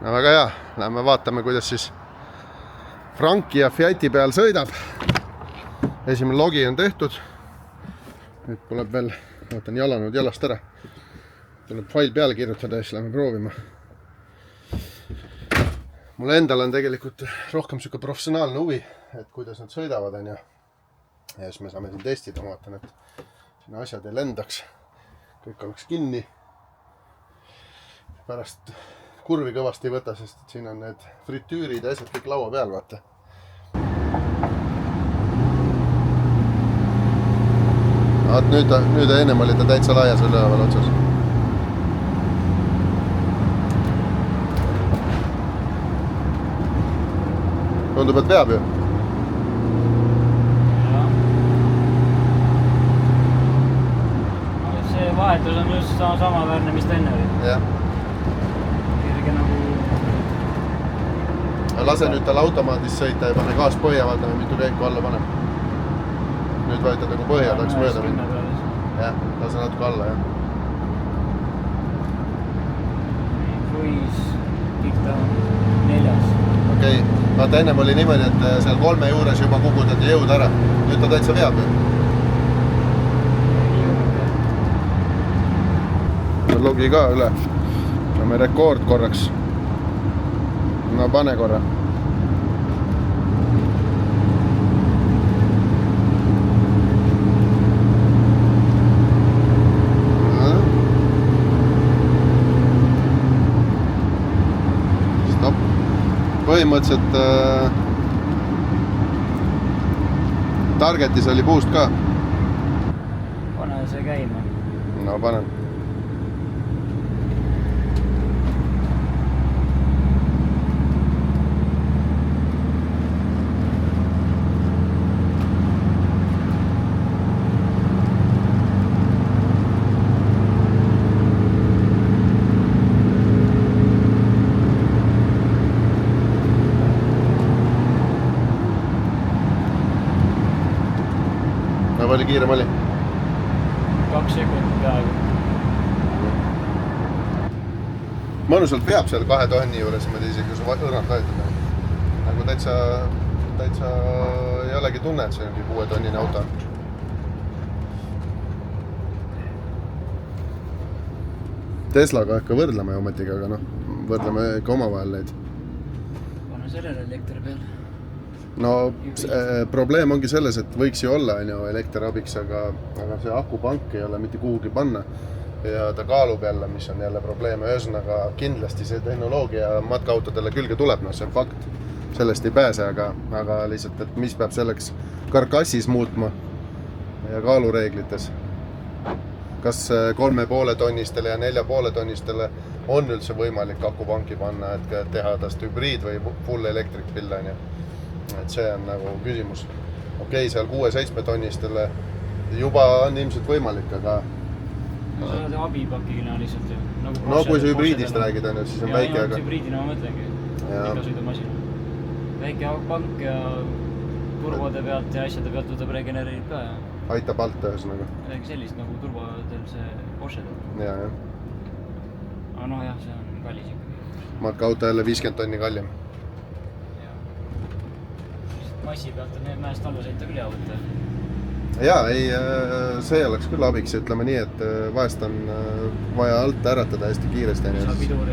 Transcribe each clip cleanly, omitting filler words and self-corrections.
No väga hea, lähme vaatame, kuidas siis Frankia Fiati peal sõidab. Esimene logi on tehtud. Nüüd tuleb veel, vaatan jalanud jalast ära. Tuleb fail peale kirjutada ja siis lähme proovima. Mul endal on tegelikult rohkem siuke professionaalne huvi, et kuidas nad sõidavad on ja siis me saame siin testida, ma vaatan, et siin asjad ei lendaks. Kõik oleks kinni. Pärast kurvi kõvasti ei võta, sest siin on need fritüürid ja asjad kõik laua peal, vaata. Nüüd ennem oli ta täitsa laias üleval otsas. Tundub, et veab ju. See vahetus on just sama väärne, mis ta enne oli. Jah. Kirge nagu... Lase nüüd tal automaadis sõita ja pane gaas põhja, vaatame mitu käiku alla paneb. Nüüd vajutad nagu põhja, tahaks mööda minna. Jah, lase natuke alla, jah. Kruis, diktav, 4. Okei, vaata ennem oli niimoodi, et seal 3 juures juba kukutati jõud ära. Nüüd ta täitsa veab ju. Logi ka üle. Saame rekord korraks. No pane korra. Stop. Põhimõtteliselt targetis oli puust ka. Pane see käima. No panen. Palju kiirem oli? 2 sekundit peaaegu. Mõnusalt veab seal 2 tonni juures, ma isegi kui sa õrnalt vajutada. Nagu täitsa ei olegi tunne, et see ongi 6 tonnine auto. Teslaga ehk võrdleme ometiga, aga noh, võrdleme ikka omavahel neid. Pane sellele elektri peale. No probleem ongi selles, et võiks ju olla elekter abiks, aga see akupank ei ole mitte kuhugi panna ja ta kaalub jälle, mis on jälle probleem. Ühesõnaga kindlasti see tehnoloogia matkaautodele külge tuleb, see on fakt. Sellest ei pääse, aga lihtsalt, et mis peab selleks karkassis muutma ja kaalureeglites. Kas 3,5 tonnistele ja 4,5 tonnistele on üldse võimalik akupanki panna, et teha tast hübriid või full electric build on. Et see on nagu küsimus. Okei, seal 6-7 tonnistele juba on ilmselt võimalik, aga... No sa oled abipakina lihtsalt ju. No kui sa hübriidist räägid, siis on väike, aga... Hübriidina ma mõtlengi. Iga sõidumasina. Väike pank ja turbode pealt ja asjade pealt võtab regenereerib ka. Aitab alt ühesõnaga. Midagi sellist nagu turbodel see Porsche teeb. Jah. Aga noh jah, see on kallis ikkagi. Matka-auto jälle 50 tonni kallim. Massi pealt on mäest alla sõita küll hea võtta. Jaa, ei, see oleks küll abiks, ütleme nii, et vahest on vaja alt äratada hästi kiiresti. Saab pidur.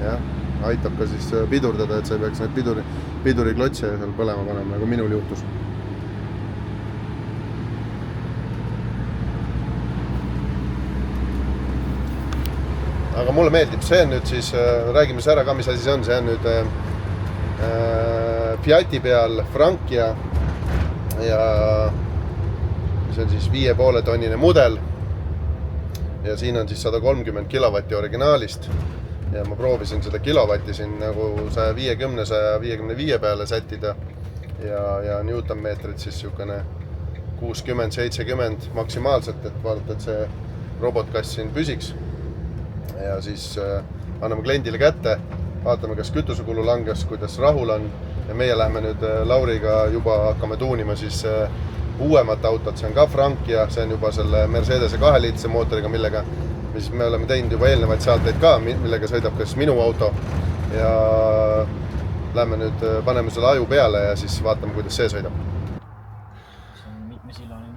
Jah, aitab ka siis pidurdada, et sa ei peaks need piduriklotse seal põlema panema, nagu minul juhtus. Aga mulle meeldib, see on nüüd siis, räägime see ära ka, mis asi see on nüüd Fiati peal Frankia ja see on siis 5,5 tonnine mudel ja siin on siis 130 kilovatti originaalist ja ma proovisin seda kilovatti siin nagu 150-155 peale sättida ja newtonmeetrit siis niisugune 60-70 maksimaalselt, et vaadata, et see robotkass siin püsiks ja siis anname kliendile kätte, vaatame, kas kütusekulu langes, kuidas rahul on ja meie lähme nüüd Lauriga juba hakkame tuunima siis uuemat autot, see on ka Frankia, see on juba selle Mercedese 2-liitrise mootoriga, millega me oleme teinud juba eelnevaid saateid ka, millega sõidab kas minu auto ja lähme nüüd paneme selle aju peale ja siis vaatame, kuidas see sõidab. See on mitmesillaline.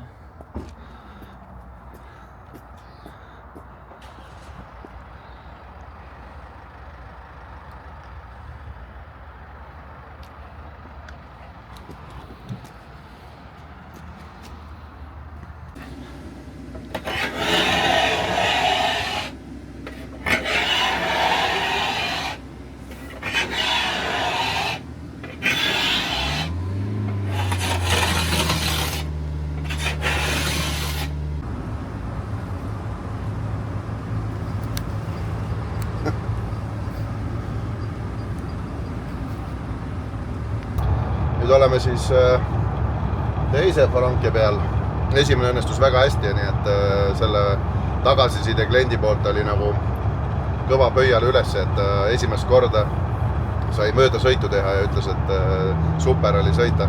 Nüüd oleme siis teise Franke peal. Esimene õnnestus väga hästi, nii et selle tagasiside kliendi poolt oli nagu kõva pöial üles, et esimest korda sai mööda sõitu teha ja ütles, et super oli sõita.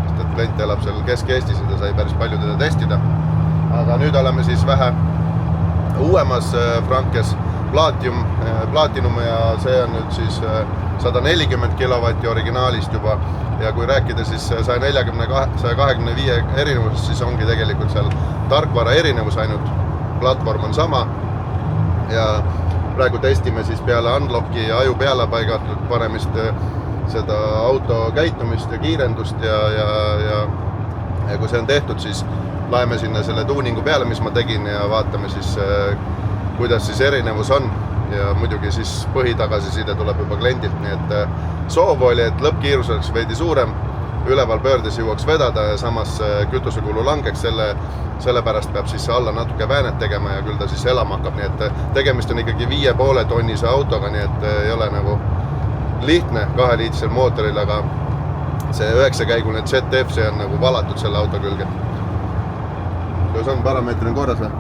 Sest et klient elab seal Kesk-Eestis ja ta sai päris palju teda testida. Aga nüüd oleme siis vähe uuemas Frankes Platinum ja see on nüüd siis 140 kilovatti originaalist juba. Ja kui rääkida siis 125 erinevusest, siis ongi tegelikult seal tarkvara erinevus ainult. Platvorm on sama ja praegu testime siis peale unlocki ja aju peale paigatud panemist seda auto käitumist ja kiirendust ja kui see on tehtud, siis laeme sinna selle tuuningu peale, mis ma tegin ja vaatame siis, kuidas siis erinevus on. Ja muidugi siis põhitagasiside tuleb juba kliendilt, nii et soov oli, et lõppkiirus oleks veidi suurem, üleval pöördes jõuaks vedada ja samas kütusekulu langeks, sellepärast peab siis alla natuke väänet tegema ja küll ta siis elama hakkab, nii et tegemist on ikkagi 5,5 tonnise autoga, nii et ei ole nagu lihtne 2-liitrisel mootoril, aga see 9-käiguline ZF, see on nagu valatud selle auto külge. Kas on parameetri korras või?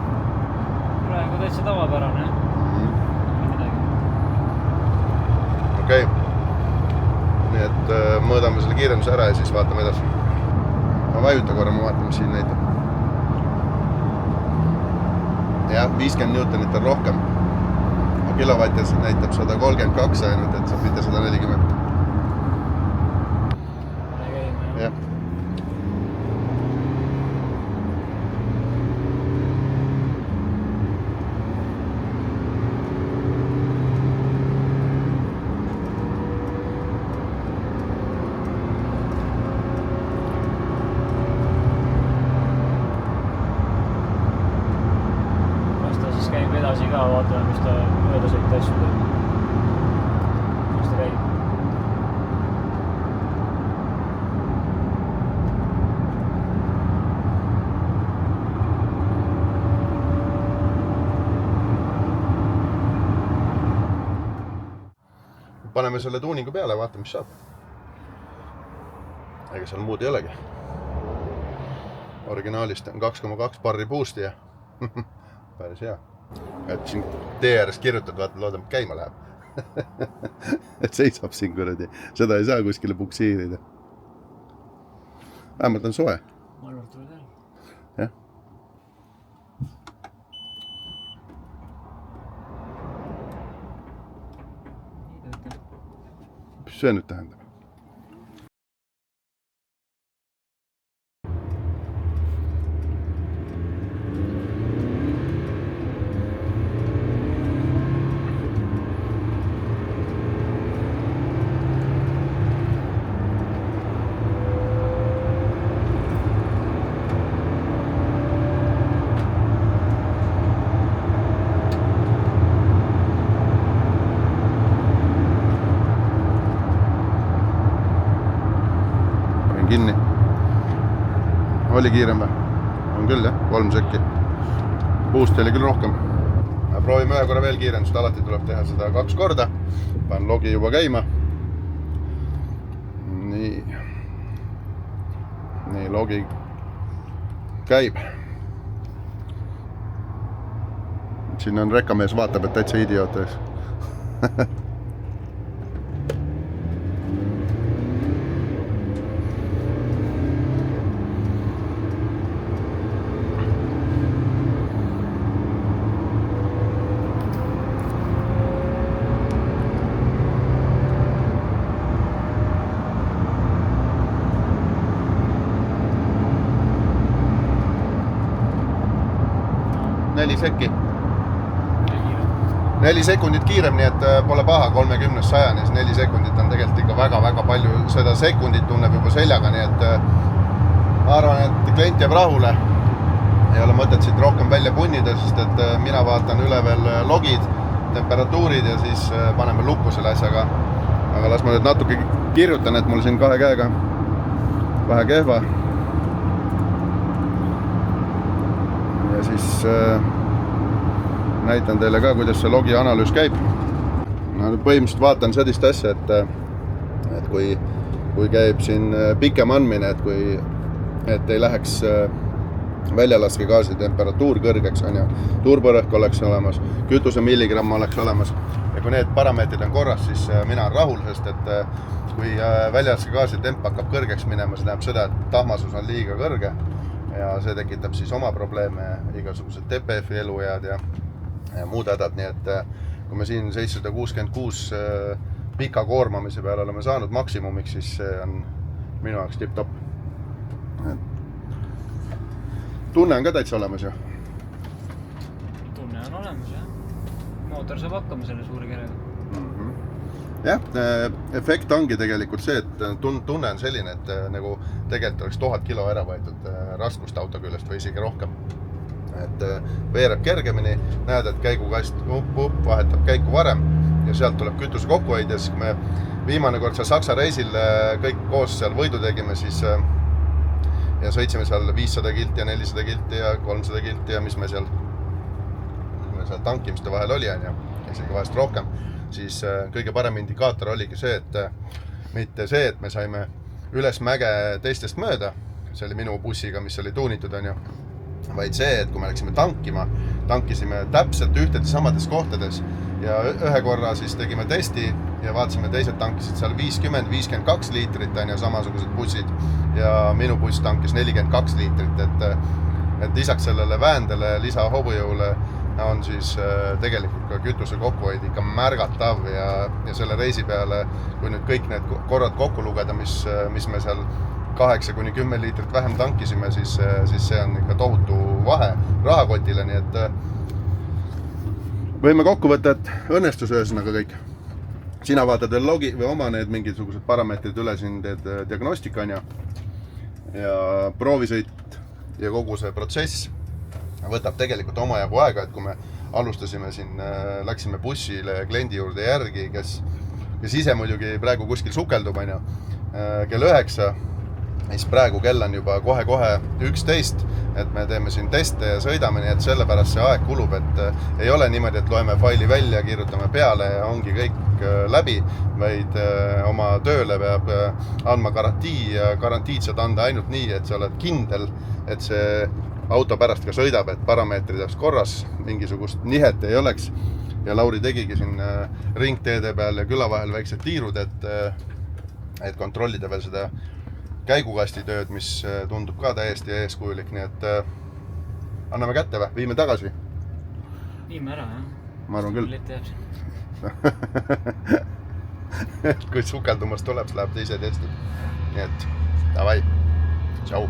Praegu täitsa tavapärane. Okei. Nii et mõõdame selle kiirenduse ära ja siis vaatame edasi. Ma vajuta korra, ma vaatan, mis siin näitab. Jah, 50 Newtonit on rohkem. Kilovatis näitab 132 ainult, et saab mitte 140. Jah. Edasi ka vaatame, mis ta mööda sõita asju teeb. Mis ta käib. Paneme selle tuuningu peale, vaatame, mis saab. Ega seal muud ei olegi. Originaalist on 2,2 barri boosti ja päris hea. Et siin tee ääres kirjutad, vaata, loodame, käima läheb. Et seisab siin kuradi. Seda ei saa kuskile puksiirida. Vähemalt on soe. Malvart tuleb ära. Jah. Mis see nüüd tähendab? Kinni. Oli kiirem või? On küll jah, 3 sekki. Boost oli küll rohkem. Proovime ühe korra veel kiirendust, alati tuleb teha seda 2 korda. Panen logi juba käima. Nii, logi käib. Siin on rekkamees, vaatab, et täitsa idioot ees. 4 sekki. 4 sekundit kiirem, nii et pole paha 30-100, siis 4 sekundit on tegelikult ikka väga-väga palju. Seda sekundit tunneb juba seljaga, nii et ma arvan, et klient jääb rahule. Ei ole mõtet siit rohkem välja punnida, sest et mina vaatan üle veel logid, temperatuurid ja siis paneme lukku selle asjaga. Aga las ma nüüd natuke kirjutan, et mul siin 2 käega vähe kehva. Ja siis näitan teile ka, kuidas see logi analüüs käib. No, põhimõtteliselt vaatan sellist asja, et kui käib siin pikem andmine, et ei läheks väljalaskegaasi temperatuur kõrgeks, on ju, turbõrõhk oleks olemas, kütuse milligramm oleks olemas ja kui need parameetrid on korras, siis mina olen rahul, sest et kui väljalaskegaasi temp hakkab kõrgeks minema, see tähendab seda, et tahmasus on liiga kõrge ja see tekitab siis oma probleeme, igasugused TPF-i elujääd ja muud hädad, nii et kui me siin 766 pika koormamise peale oleme saanud maksimumiks, siis see on minu jaoks tipp-top. Tunne on ka täitsa olemas ju? Tunne on olemas, jah. Mootor saab hakkama selle suure kerega. Jah, efekt ongi tegelikult see, et tunne on selline, et nagu tegelikult oleks 1000 kilo ära võetud raskust auto küljest või isegi rohkem. Et veereb kergemini, näed, et käigukast vahetab käiku varem ja sealt tuleb kütuse kokkuhoid ja siis kui me viimane kord seal Saksa reisil kõik koos seal võidu tegime, siis ja sõitsime seal 500 kilti ja 400 kilti ja 300 kilti ja mis me seal tankimiste vahel oli, on ju, isegi vahest rohkem, siis kõige parem indikaator oligi see, et mitte see, et me saime üles mäge teistest mööda, see oli minu bussiga, mis oli tuunitud, on ju, vaid see, et kui me läksime tankima, tankisime täpselt ühtedes samades kohtades ja ühe korra siis tegime testi ja vaatasime, teised tankisid seal 50-52 liitrit, on ju, samasugused bussid ja minu buss tankis 42 liitrit, et lisaks sellele väändele, lisa hobujõule on siis tegelikult ka kütuse kokkuhoid ikka märgatav ja selle reisi peale, kui nüüd kõik need korrad kokku lugeda, mis me seal 8-10 liitrit vähem tankisime, siis see on ikka tohutu vahe rahakotile, nii et võime kokku võtta, et õnnestus ühesõnaga kõik. Sina vaatad veel logi või oma need mingisugused parameetrid üle, siin teed diagnostika ja proovisõit ja kogu see protsess võtab tegelikult omajagu aega, et kui me alustasime siin, läksime bussile kliendi juurde järgi, kes ise muidugi praegu kuskil sukeldub, on ju, kell 9, siis praegu kell on juba kohe-kohe 11, et me teeme siin teste ja sõidame, nii et sellepärast see aeg kulub, et ei ole niimoodi, et loeme faili välja, kirjutame peale ja ongi kõik läbi, vaid oma tööle peab andma garantii ja garantiid saad anda ainult nii, et sa oled kindel, et see auto pärast ka sõidab, et parameetrid oleks korras, mingisugust nihet ei oleks ja Lauri tegigi siin ringteede peal ja küla vahel väiksed tiirud, et kontrollida veel seda käigukasti tööd, mis tundub ka täiesti eeskujulik, nii et anname kätte või? Viime tagasi? Viime ära, jah. Ma arvan küll. Lett jääb siin. Kui sukeldumas tuleb, läheb teise testi. Nii et, davai, tšau!